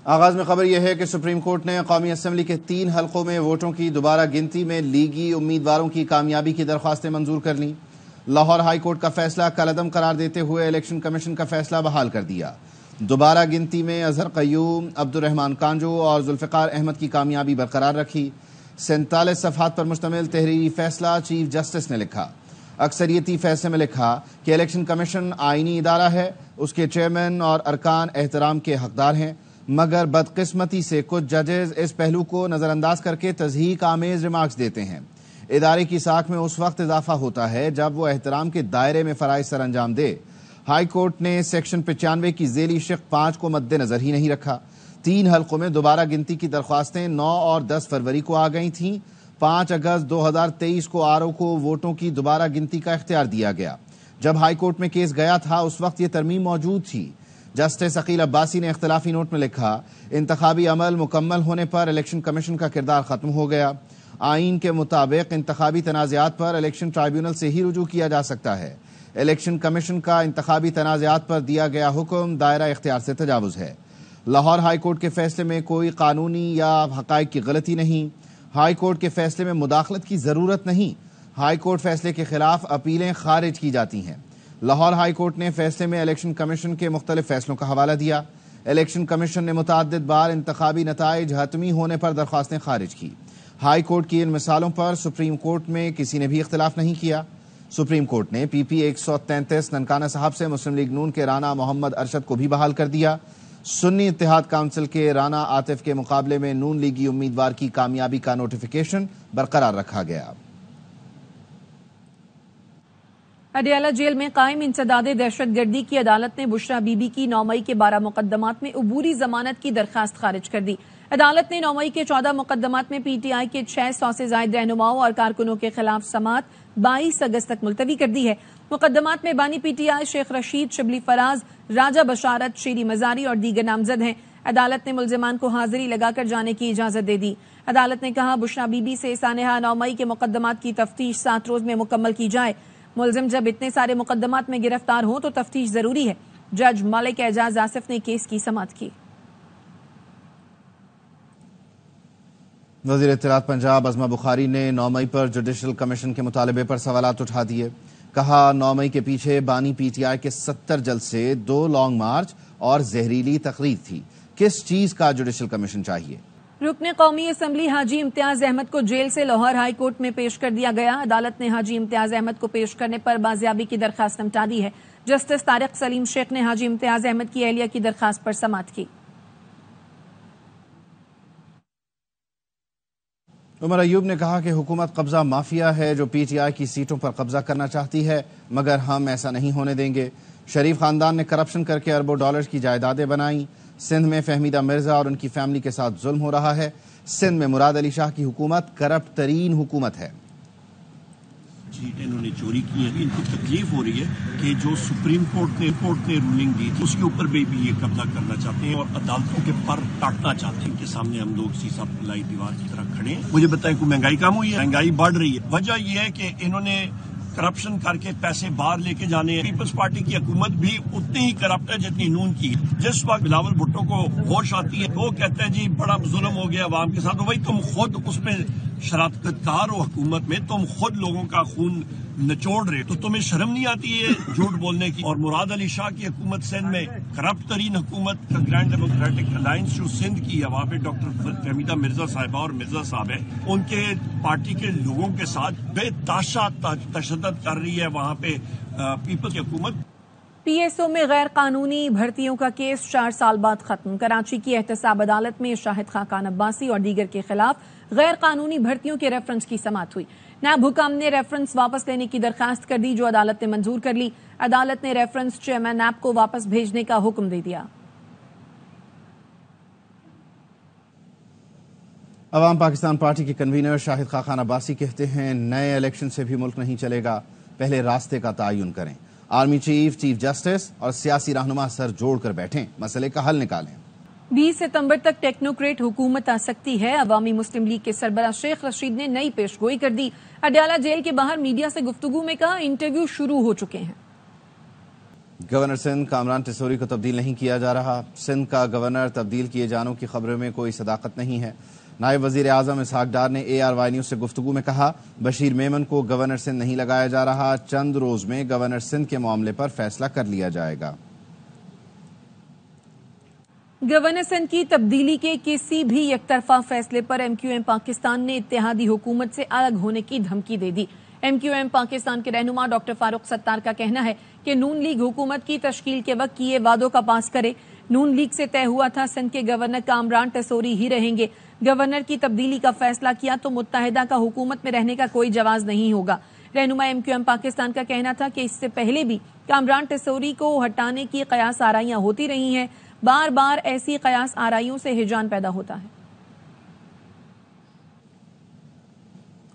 آغاز میں خبر یہ ہے کہ سپریم کورٹ نے قومی اسمبلی کے 3 حلقوں میں ووٹوں کی دوبارہ گنتی میں لیگی امیدواروں کی کامیابی کی درخواستیں منظور کر لیں۔ لاہور ہائی کورٹ کا فیصلہ کالعدم قرار دیتے ہوئے الیکشن کمیشن کا فیصلہ بحال کر دیا۔ دوبارہ گنتی میں اظہر قیوم، عبد الرحمان کانجو اور ذوالفقار احمد کی کامیابی برقرار رکھی۔ 47 صفحات پر مشتمل تحریری فیصلہ چیف جسٹس نے لکھا۔ اکثریتی فیصلے میں لکھا کہ الیکشن کمیشن آئینی ادارہ ہے، اس کے چیئرمین اور ارکان احترام کے حقدار ہیں، مگر بدقسمتی سے کچھ ججز اس پہلو کو نظر انداز کر کے تضحیک آمیز ریمارکس دیتے ہیں۔ ادارے کی ساکھ میں اس وقت اضافہ ہوتا ہے جب وہ احترام کے دائرے میں فرائض سر انجام دے۔ ہائی کورٹ نے سیکشن 95 کی ذیلی شق 5 کو مد نظر ہی نہیں رکھا۔ 3 حلقوں میں دوبارہ گنتی کی درخواستیں 9 اور 10 فروری کو آ گئی تھیں۔ 5 اگست 2023 کو آرو کو ووٹوں کی دوبارہ گنتی کا اختیار دیا گیا۔ جب ہائی کورٹ میں کیس گیا تھا اس وقت یہ ترمیم موجود تھی۔ جسٹس عقیل عباسی نے اختلافی نوٹ میں لکھا، انتخابی عمل مکمل ہونے پر الیکشن کمیشن کا کردار ختم ہو گیا۔ آئین کے مطابق انتخابی تنازعات پر الیکشن ٹرائیبیونل سے ہی رجوع کیا جا سکتا ہے۔ الیکشن کمیشن کا انتخابی تنازعات پر دیا گیا حکم دائرہ اختیار سے تجاوز ہے۔ لاہور ہائی کورٹ کے فیصلے میں کوئی قانونی یا حقائق کی غلطی نہیں۔ ہائی کورٹ کے فیصلے میں مداخلت کی ضرورت نہیں۔ ہائی کورٹ فیصلے کے خلاف اپیلیں خارج کی جاتی ہیں۔ لاہور ہائی کورٹ نے فیصلے میں الیکشن کمیشن کے مختلف فیصلوں کا حوالہ دیا۔ الیکشن کمیشن نے متعدد بار انتخابی نتائج حتمی ہونے پر درخواستیں خارج کی۔ ہائی کورٹ کی ان مثالوں پر سپریم کورٹ میں کسی نے بھی اختلاف نہیں کیا۔ سپریم کورٹ نے پی پی 133 ننکانہ صاحب سے مسلم لیگ نون کے رانا محمد ارشد کو بھی بحال کر دیا۔ سنی اتحاد کونسل کے رانا عاطف کے مقابلے میں نون لیگی امیدوار کی کامیابی کا نوٹیفیکیشن برقرار رکھا گیا۔ اڈیالہ جیل میں قائم انسداد دہشت گردی کی عدالت نے بشرا بی بی کی 9 مئی کے 12 مقدمات میں عبوری ضمانت کی درخواست خارج کر دی۔ عدالت نے 9 مئی کے 14 مقدمات میں پی ٹی آئی کے 600 سے زائد رہنماؤں اور کارکنوں کے خلاف سماعت 22 اگست تک ملتوی کر دی ہے۔ مقدمات میں بانی P T I Sheikh Rashid, Shibli Faraz, راجہ بشارت، شیری مزاری اور دیگر نامزد ہیں۔ عدالت نے ملزمان کو حاضری لگا کر جانے کی اجازت دے دی۔ عدالت نے کہا بشرا بی بی سے سانحہ 9 مئی کے مقدمات کی تفتیش 7 روز میں مکمل کی جائے۔ ملزم جب اتنے سارے مقدمات میں گرفتار ہوں تو تفتیش ضروری ہے۔ جج ملک اعجاز آصف نے کیس کی سماعت کی۔ وزیر اطلاعات پنجاب عظمہ بخاری نے 9 مئی پر جوڈیشل کمیشن کے مطالبے پر سوالات اٹھا دیے۔ کہا 9 مئی کے پیچھے بانی پی ٹی آئی کے 70 جلسے، 2 لانگ مارچ اور زہریلی تقریر تھی۔ کس چیز کا جوڈیشل کمیشن چاہیے؟ رکن قومی اسمبلی حاجی امتیاز احمد کو جیل سے لاہور ہائی کورٹ میں پیش کر دیا گیا۔ عدالت نے حاجی امتیاز احمد کو پیش کرنے پر بازیابی کی درخواست نمٹا دی ہے۔ جسٹس طارق سلیم شیخ نے حاجی امتیاز احمد کی اہلیہ کی درخواست پر سماعت کی۔ عمر ایوب نے کہا کہ حکومت قبضہ مافیا ہے جو پی ٹی آئی کی سیٹوں پر قبضہ کرنا چاہتی ہے، مگر ہم ایسا نہیں ہونے دیں گے۔ شریف خاندان نے کرپشن کر کے اربوں ڈالرز کی جائیدادیں بنائیں۔ سندھ میں فہمیدہ مرزا اور ان کی فیملی کے ساتھ ظلم ہو رہا ہے۔ سندھ میں مراد علی شاہ کی حکومت کرپٹ ترین حکومت ہے۔ سیٹیں انہوں نے چوری کی ہیں۔ ان کو تکلیف ہو رہی ہے کہ جو سپریم کورٹ نے رولنگ دی تھی اس کے اوپر بھی یہ قبضہ کرنا چاہتے ہیں اور عدالتوں کے پر کاٹنا چاہتے ہیں۔ ان کے سامنے ہم لوگ سیسا لائی دیوار کی طرح کھڑے ہیں۔ مجھے بتائیں کوئی مہنگائی کم ہوئی ہے؟ مہنگائی بڑھ رہی ہے۔ وجہ یہ ہے کہ انہوں نے کرپشن کر کے پیسے باہر لے کے جانے ہیں۔ پیپلز پارٹی کی حکومت بھی اتنی ہی کرپٹ ہے جتنی نون کی۔ جس وقت بلاول بھٹو کو ہوش آتی ہے وہ کہتے ہیں جی بڑا ظلم ہو گیا عوام کے ساتھ، وہی تم خود اس میں شراکت کار ہو حکومت میں، تم خود لوگوں کا خون نچوڑ رہے، تو تمہیں شرم نہیں آتی ہے جھوٹ بولنے کی؟ اور مراد علی شاہ کی حکومت سندھ میں کرپٹ ترین حکومت کا گرینڈ ڈیموکریٹک الائنس جو سندھ کی ہے وہاں پہ ڈاکٹر فہمیدہ مرزا صاحبہ اور مرزا صاحب ہیں، ان کے پارٹی کے لوگوں کے ساتھ بے تحاشا تشدد کر رہی ہے وہاں پہ پیپلز کی حکومت۔ پی ایس او میں غیر قانونی بھرتیوں کا کیس 4 سال بعد ختم۔ کراچی کی احتساب عدالت میں شاہد خاقان عباسی اور دیگر کے خلاف غیر قانونی بھرتیوں کے ریفرنس کی سماعت ہوئی۔ نائب حکام نے ریفرنس واپس لینے کی درخواست کر دی جو عدالت نے منظور کر لی۔ عدالت نے ریفرنس چیئرمین نیب کو واپس بھیجنے کا حکم دے دیا۔ عوام پاکستان پارٹی کے کنوینر شاہد خاقان عباسی کہتے ہیں نئے الیکشن سے بھی ملک نہیں چلے گا، پہلے راستے کا تعین کریں۔ آرمی چیف جسٹس اور سیاسی رہنما سر جوڑ کر بیٹھیں، مسئلے کا حل نکالیں۔ 20 ستمبر تک ٹیکنوکریٹ حکومت آ سکتی ہے۔ عوامی مسلم لیگ کے سربراہ شیخ رشید نے نئی پیش گوئی کر دی۔ اڈیالہ جیل کے باہر میڈیا سے گفتگو میں کہا انٹرویو شروع ہو چکے ہیں۔ گورنر سندھ کامران ٹیسوری کو تبدیل نہیں کیا جا رہا۔ سندھ کا گورنر تبدیل کیے جانوں کی خبروں میں کوئی صداقت نہیں ہے۔ نائب وزیر اعظم اسحاق ڈار نے ARY نیوز سے گفتگو میں کہا بشیر میمن کو گورنر سندھ نہیں لگایا جا رہا، چند روز میں گورنر سندھ کے معاملے پر فیصلہ کر لیا جائے گا۔ گورنر سندھ کی تبدیلی کے کسی بھی یک طرفہ فیصلے پر MQM پاکستان نے اتحادی حکومت سے الگ ہونے کی دھمکی دے دی۔ MQM پاکستان کے رہنما ڈاکٹر فاروق ستار کا کہنا ہے کہ نون لیگ حکومت کی تشکیل کے وقت کیے وعدوں کا پاس کرے۔ نون لیگ سے طے ہوا تھا سندھ کے گورنر کامران ٹیسوری ہی رہیں گے۔ گورنر کی تبدیلی کا فیصلہ کیا تو متحدہ کا حکومت میں رہنے کا کوئی جواز نہیں ہوگا۔ رہنما MQM پاکستان کا کہنا تھا کہ اس سے پہلے بھی کامران ٹیسوری کو ہٹانے کی قیاس آرائیاں ہوتی رہی ہیں، بار بار ایسی قیاس آرائیوں سے ہجان پیدا ہوتا ہے۔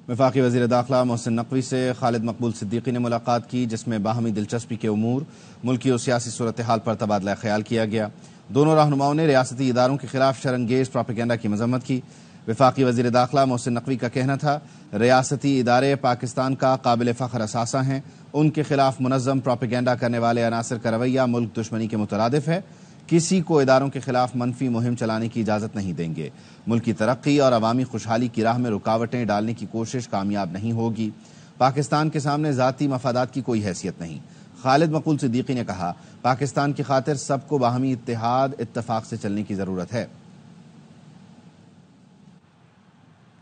وفاقی وزیر داخلہ محسن نقوی سے خالد مقبول صدیقی نے ملاقات کی، جس میں باہمی دلچسپی کے امور، ملکی اور سیاسی صورتحال پر تبادلہ خیال کیا گیا۔ دونوں رہنماؤں نے ریاستی اداروں کے خلاف شرانگیز پروپیگنڈا کی مذمت کی۔ وفاقی وزیر داخلہ محسن نقوی کا کہنا تھا ریاستی ادارے پاکستان کا قابل فخر اثاثہ ہیں، ان کے خلاف منظم پروپیگنڈا کرنے والے عناصر کا رویہ ملک دشمنی کے مترادف ہے، کسی کو اداروں کے خلاف منفی مہم چلانے کی اجازت نہیں دیں گے۔ ملکی ترقی اور عوامی خوشحالی کی راہ میں رکاوٹیں ڈالنے کی کوشش کامیاب نہیں ہوگی۔ پاکستان کے سامنے ذاتی مفادات کی کوئی حیثیت نہیں۔ خالد مقبول صدیقی نے کہا پاکستان کی خاطر سب کو باہمی اتحاد اتفاق سے چلنے کی ضرورت ہے۔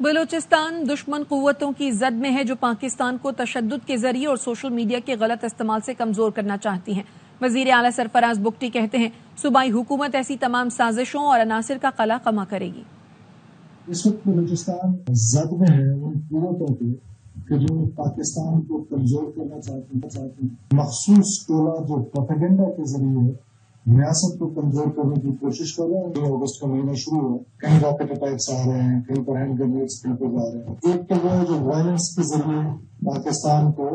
بلوچستان دشمن قوتوں کی زد میں ہے جو پاکستان کو تشدد کے ذریعے اور سوشل میڈیا کے غلط استعمال سے کمزور کرنا چاہتی ہیں۔ وزیر اعلیٰ سرفراز بگٹی کہتے ہیں صوبائی حکومت ایسی تمام سازشوں اور عناصر کا قلع قمع کرے گی۔ اس وقت بلوچستان زد میں ہے ان قوتوں کے کہ جو پاکستان کو کمزور کرنا چاہتی ہیں، مخصوص ٹولہ جو پروپیگنڈا کے ذریعے ریاست کو کمزور کرنے کی کوشش کر رہے ہیں۔ اگست کا مہینہ شروع ہوا، کہیں راکٹ اٹیکس آ رہے ہیں، کہیں پر ہینڈ گرینیڈس کہیں پر جا رہے ہیں۔ ایک تو وہ جو وائلنس کے ذریعے پاکستان کو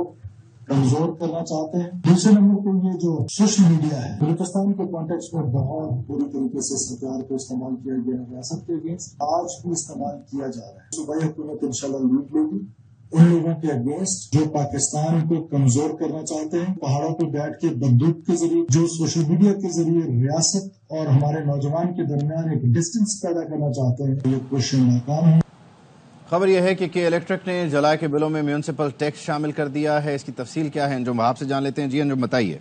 کمزور کرنا چاہتے ہیں، دوسرے نمبر پہ یہ جو سوشل میڈیا ہے بلوچستان کے کانٹیکس میں بہت بری طریقے سے سرکار کو استعمال کیا گیا ہے، ریاست کے اگینسٹ آج بھی استعمال کیا جا رہا ہے۔ صوبائی حکومت انشاءاللہ لیڈ لے گی ان لوگوں کے اگینسٹ جو پاکستان کو کمزور کرنا چاہتے ہیں، پہاڑوں پہ بیٹھ کے بندوق کے ذریعے، جو سوشل میڈیا کے ذریعے ریاست اور ہمارے نوجوان کے درمیان ایک ڈسٹینس پیدا کرنا چاہتے ہیں، یہ کوششیں ناکام ہیں۔ خبر یہ ہے کہ الیکٹرک نے جولائی کے بلوں میں میونسپل ٹیکس شامل کر دیا ہے، اس کی تفصیل کیا ہے انجم آپ سے جان لیتے ہیں۔ جی انجم بتائیے۔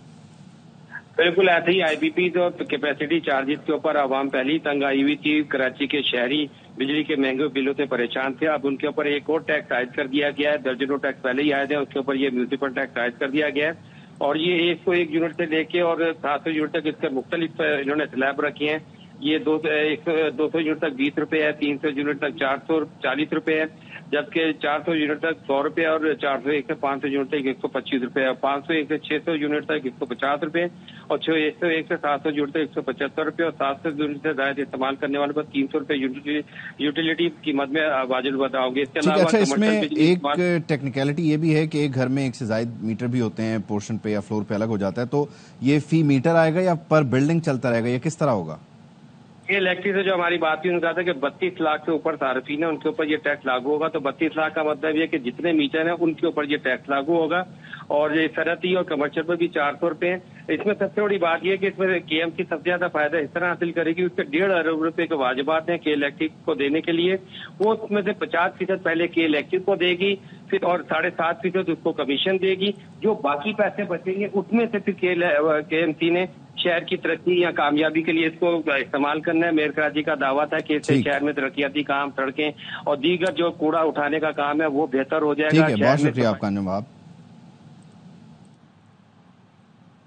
بالکل ایسے ہی IPPs اور کیپیسٹی چارجز کے اوپر عوام پہلی تنگ آئی ہوئی تھی۔ کراچی کے شہری بجلی کے مہنگے بلوں سے پریشان تھے، اب ان کے اوپر ایک اور ٹیکس عائد کر دیا گیا ہے۔ درجنوں ٹیکس پہلے ہی عائد ہے، اس کے اوپر یہ میونسپل ٹیکس عائد کر دیا گیا ہے، اور یہ 101 یونٹ سے لے کے اور 700 یونٹ تک اس کے مختلف انہوں نے سلیب رکھی ہیں۔ یہ 200 یونٹ تک 20 روپے ہے، 300 یونٹ تک 440 روپے ہے، جبکہ 400 یونٹ تک 100 روپے اور 401 سے 500 یونٹ تک 125 روپے ہے، 501 سے 600 یونٹ تک 150 روپے، اور 101 سے 700 یونٹ تک 175 روپے، اور 700 یونٹ سے زائد استعمال کرنے والے پر 300 روپے یوٹیلیٹی قیمت میں واجب بتاؤ گے۔ اس کے علاوہ اچھا، اس میں ایک ٹیکنیکلٹی یہ بھی ہے کہ ایک گھر میں ایک سے زائد میٹر بھی ہوتے ہیں، پورشن پہ یا فلور پہ الگ ہو جاتا ہے، تو یہ فی میٹر آئے گا یا پر بلڈنگ چلتا رہے گا، یہ کس طرح ہوگا؟ یہ الیکٹرک سے جو ہماری بات تھی، انہوں نے کہا تھا کہ 32 لاکھ سے اوپر صارفین ہیں ان کے اوپر یہ ٹیکس لاگو ہوگا، تو 32 لاکھ کا مطلب یہ کہ جتنے میٹر ہیں ان کے اوپر یہ ٹیکس لاگو ہوگا، اور یہ صنعتی اور کمرشل پر بھی 400 روپے ہیں۔ اس میں سب سے بڑی بات یہ کہ اس میں KMC سب سے زیادہ فائدہ اس طرح حاصل کرے گی، اس کے 1.5 ارب روپے کے واجبات ہیں کہ الیکٹرک کو دینے کے لیے، وہ اس میں سے 50% پہلے کہ الیکٹرک کو دے گی، پھر اور 7.5% اس کو کمیشن دے گی، جو باقی پیسے بچیں گے اس میں سے پھر KMC نے شہر کی ترقی یا کامیابی کے لیے اس کو استعمال کرنا ہے۔ میئر کراچی کا دعویٰ تھا کہ اس سے شہر میں ترقیاتی کام، سڑکیں اور دیگر جو کوڑا اٹھانے کا کام ہے وہ بہتر ہو جائے گا۔ ٹھیک ہے، بہت شکریہ آپ کا جواب۔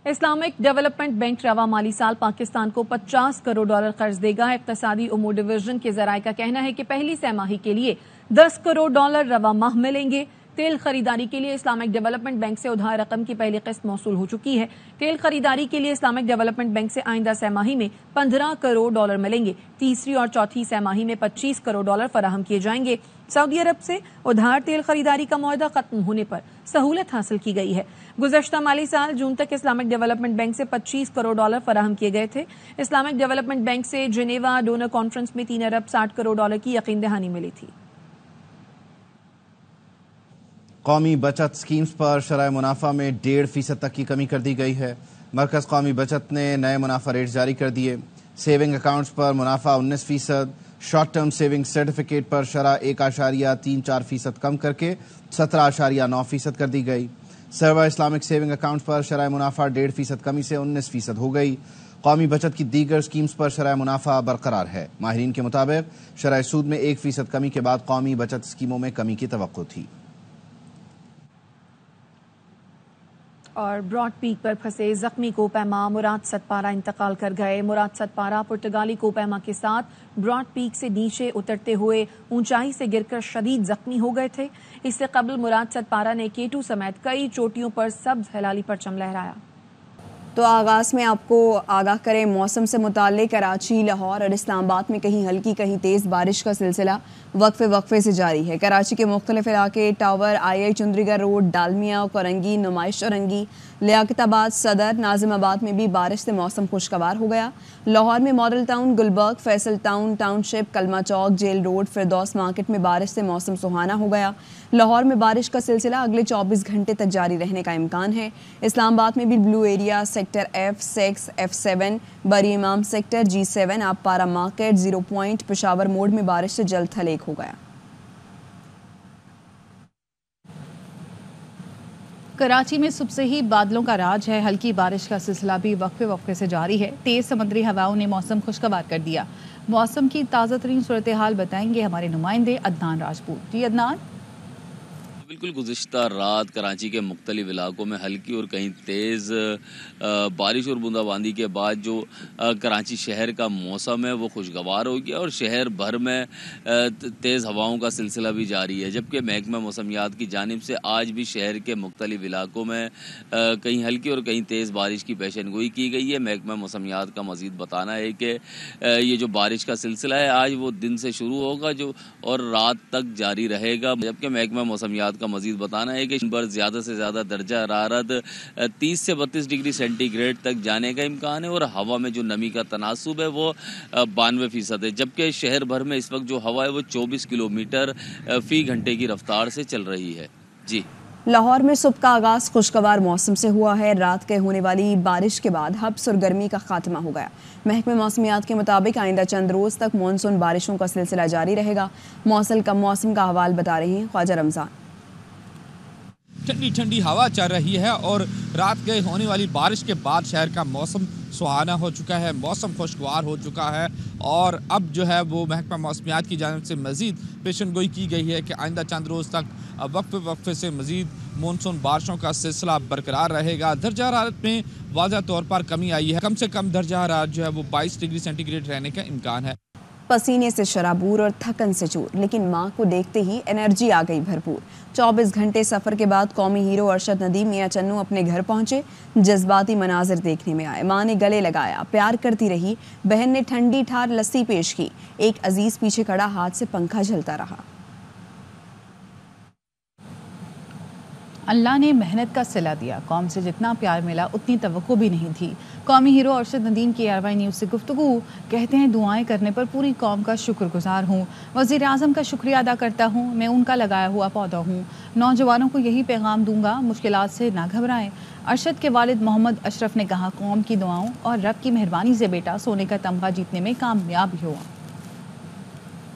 اسلامک ڈیولپمنٹ بینک رواں مالی سال پاکستان کو $50 کروڑ قرض دے گا۔ اقتصادی امور ڈویژن کے ذرائع کا کہنا ہے کہ پہلی سہ ماہی کے لیے $10 کروڑ رواں ماہ ملیں گے۔ تیل خریداری کے لیے اسلامک ڈیولپمنٹ بینک سے ادھار رقم کی پہلی قسط موصول ہو چکی ہے۔ تیل خریداری کے لیے اسلامک ڈیولپمنٹ بینک سے آئندہ سہ ماہی میں $15 کروڑ ملیں گے۔ تیسری اور چوتھی سہ ماہی میں $25 کروڑ فراہم کیے جائیں گے۔ سعودی عرب سے ادھار تیل خریداری کا معاہدہ ختم ہونے پر سہولت حاصل کی گئی ہے۔ گزشتہ مالی سال جون تک اسلامک ڈیولپمنٹ بینک سے $25 کروڑ فراہم کیے گئے تھے۔ اسلامک ڈیولپمنٹ بینک سے جنیوا ڈونر کانفرنس میں $3 ارب 60 کروڑ کی یقین دہانی ملی تھی۔ قومی بچت اسکیمز پر شرح منافع میں 1.5% تک کی کمی کر دی گئی ہے۔ مرکز قومی بچت نے نئے منافع ریٹ جاری کر دیے. سیونگ اکاؤنٹس پر منافع 19%، شارٹ ٹرم سیونگ سرٹیفکیٹ پر شرح 1.34% کم کر کے 17.9% کر دی گئی. سرور اسلامک سیونگ اکاؤنٹس پر شرح منافع 1.5% کمی سے 19% ہو گئی. قومی بچت کی دیگر سکیمز پر شرح منافع برقرار ہے. ماہرین کے مطابق شرح سود میں 1% کمی کے بعد قومی بچت اسکیموں میں کمی کی توقع تھی. اور براڈ پیک پر پھنسے زخمی کوپیما مراد ستپارہ انتقال کر گئے. مراد ستپارہ پرتگالی کوپیما کے ساتھ براڈ پیک سے نیچے اترتے ہوئے اونچائی سے گر کر شدید زخمی ہو گئے تھے. اس سے قبل مراد ستپارہ نے K2 سمیت کئی چوٹیوں پر سبز ہلالی پرچم لہرایا. تو آغاز میں آپ کو آگاہ کریں موسم سے متعلق. کراچی، لاہور اور اسلام آباد میں کہیں ہلکی کہیں تیز بارش کا سلسلہ وقفے سے جاری ہے. کراچی کے مختلف علاقے ٹاور، آئی چندری گڑھ روڈ، ڈالمیا، کورنگی، نمائش اورنگی، لیاقت آباد، صدر، ناظم آباد میں بھی بارش سے موسم خوشگوار ہو گیا. لاہور میں model town, Gulberg, Faisal town township, Kalma Chowk, jail road, Firdous market میں بارش سے موسم سہانا ہو گیا. لاہور میں بارش کا سلسلہ اگلے 24 گھنٹے تک جاری رہنے کا امکان ہے. اسلام آباد میں بھی بلو ایریا، سیکٹر F6، F7، بری امام سیکٹر، G7، آپ پارا مارکیٹ، 0 پوائنٹ، پشاور موڑ میں بارش سے جلد ہلیک ہو گیا. کراچی میں صبح سے ہی بادلوں کا راج ہے. ہلکی بارش کا سلسلہ بھی وقفے سے جاری ہے. تیز سمندری ہواؤں نے موسم خوشگوار کر دیا. موسم کی تازہ ترین صورتحال بتائیں گے ہمارے نمائندے عدنان راجپوت. جی عدنان. بالکل گزشتہ رات کراچی کے مختلف علاقوں میں ہلکی اور کہیں تیز بارش اور بوندا باندی کے بعد جو کراچی شہر کا موسم ہے وہ خوشگوار ہو گیا اور شہر بھر میں تیز ہواؤں کا سلسلہ بھی جاری ہے. جبکہ محکمہ موسمیات کی جانب سے آج بھی شہر کے مختلف علاقوں میں کہیں ہلکی اور کہیں تیز بارش کی پیشن گوئی کی گئی ہے. محکمہ موسمیات کا مزید بتانا ہے کہ یہ جو بارش کا سلسلہ ہے آج وہ دن سے شروع ہوگا اور رات تک جاری رہے گا. جبکہ محکمہ موسمیات کا مزید بتانا ہے کہ پر زیادہ سے زیادہ درجہ حرارت 30 سے 32 ڈگری سینٹی گریڈ تک جانے کا امکان ہے اور ہوا میں جو نمی کا تناسب ہے وہ 92% ہے. جبکہ شہر بھر میں اس وقت جو ہوا ہے وہ 24 کلومیٹر فی گھنٹے کی رفتار سے چل رہی ہے. جی لاہور میں صبح کا آغاز خوشگوار موسم سے ہوا ہے. رات کے ہونے والی بارش کے بعد حبس اور گرمی کا خاتمہ ہو گیا. محکمہ موسمیات کے مطابق آئندہ چند روز تک مانسون بارشوں کا سلسلہ جاری رہے گا. موسم کا حوال بتا رہے ہیں خواجہ رمضان. ٹھنڈی ٹھنڈی ہوا چل رہی ہے اور رات کے ہونے والی بارش کے بعد شہر کا موسم سہانا ہو چکا ہے. موسم خوشگوار ہو چکا ہے اور اب جو ہے وہ محکمہ موسمیات کی جانب سے مزید پیشن گوئی کی گئی ہے کہ آئندہ چند روز تک وقفے سے مزید مونسون بارشوں کا سلسلہ برقرار رہے گا. درجہ حرارت میں واضح طور پر کمی آئی ہے. کم سے کم درجہ حرارت جو ہے وہ 22 ڈگری سینٹی گریڈ رہنے کا امکان ہے. پسینے سے شرابور اور تھکن سے چور، لیکن ماں کو دیکھتے ہی انرجی آ گئی بھرپور. 24 گھنٹے سفر کے بعد قومی ہیرو ارشد ندیم میاں چنو اپنے گھر پہنچے. جذباتی مناظر دیکھنے میں آئے. ماں نے گلے لگایا، پیار کرتی رہی. بہن نے ٹھنڈی ٹھار لسی پیش کی. ایک عزیز پیچھے کھڑا ہاتھ سے پنکھا جھلتا رہا. اللہ نے محنت کا صلہ دیا. قوم سے جتنا پیار ملا اتنی توقع بھی نہیں تھی. قومی ہیرو ارشد ندیم کی ARY نیوز سے گفتگو. کہتے ہیں دعائیں کرنے پر پوری قوم کا شکر گزار ہوں. وزیر اعظم کا شکریہ ادا کرتا ہوں. میں ان کا لگایا ہوا پودا ہوں. نوجوانوں کو یہی پیغام دوں گا، مشکلات سے نہ گھبرائیں. ارشد کے والد محمد اشرف نے کہا قوم کی دعاؤں اور رب کی مہربانی سے بیٹا سونے کا تمغہ جیتنے میں کامیاب ہوا.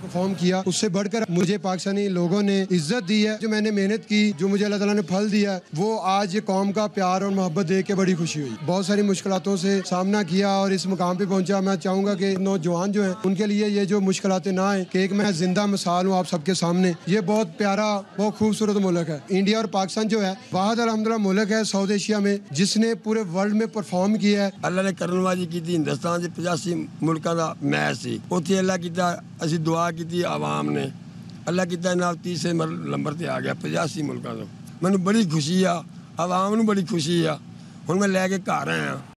پرفارم کیا، اس سے بڑھ کر مجھے پاکستانی لوگوں نے عزت دی ہے. جو میں نے محنت کی، جو مجھے اللہ تعالیٰ نے پھل دیا، وہ آج قوم کا پیار اور محبت دیکھ کے بڑی خوشی ہوئی. بہت ساری مشکلاتوں سے سامنا کیا اور اس مقام پہ پہنچا. میں چاہوں گا کہ نوجوان جو ہیں ان کے لیے یہ جو مشکلاتیں نہ آئیں، کہ ایک میں زندہ مثال ہوں آپ سب کے سامنے. یہ بہت پیارا، بہت خوبصورت ملک ہے. انڈیا اور پاکستان جو ہے واحد الحمدللہ ملک ہے ساؤتھ ایشیا میں جس نے پورے ورلڈ میں پرفارم کیا ہے. اللہ نے کرن واجی کی تھی ہندوستان سے 85 ملکوں کا میچ سی. اتنے اللہ کیتا اسی دعا کی عوام نے. اللہ کیتا جناب 30 نمبر تے آ گیا 85 ملکوں کا. مجھے بڑی خوشی ہے، عوام نو بڑی خوشی ہے. ہن میں لے کے گھر آیا.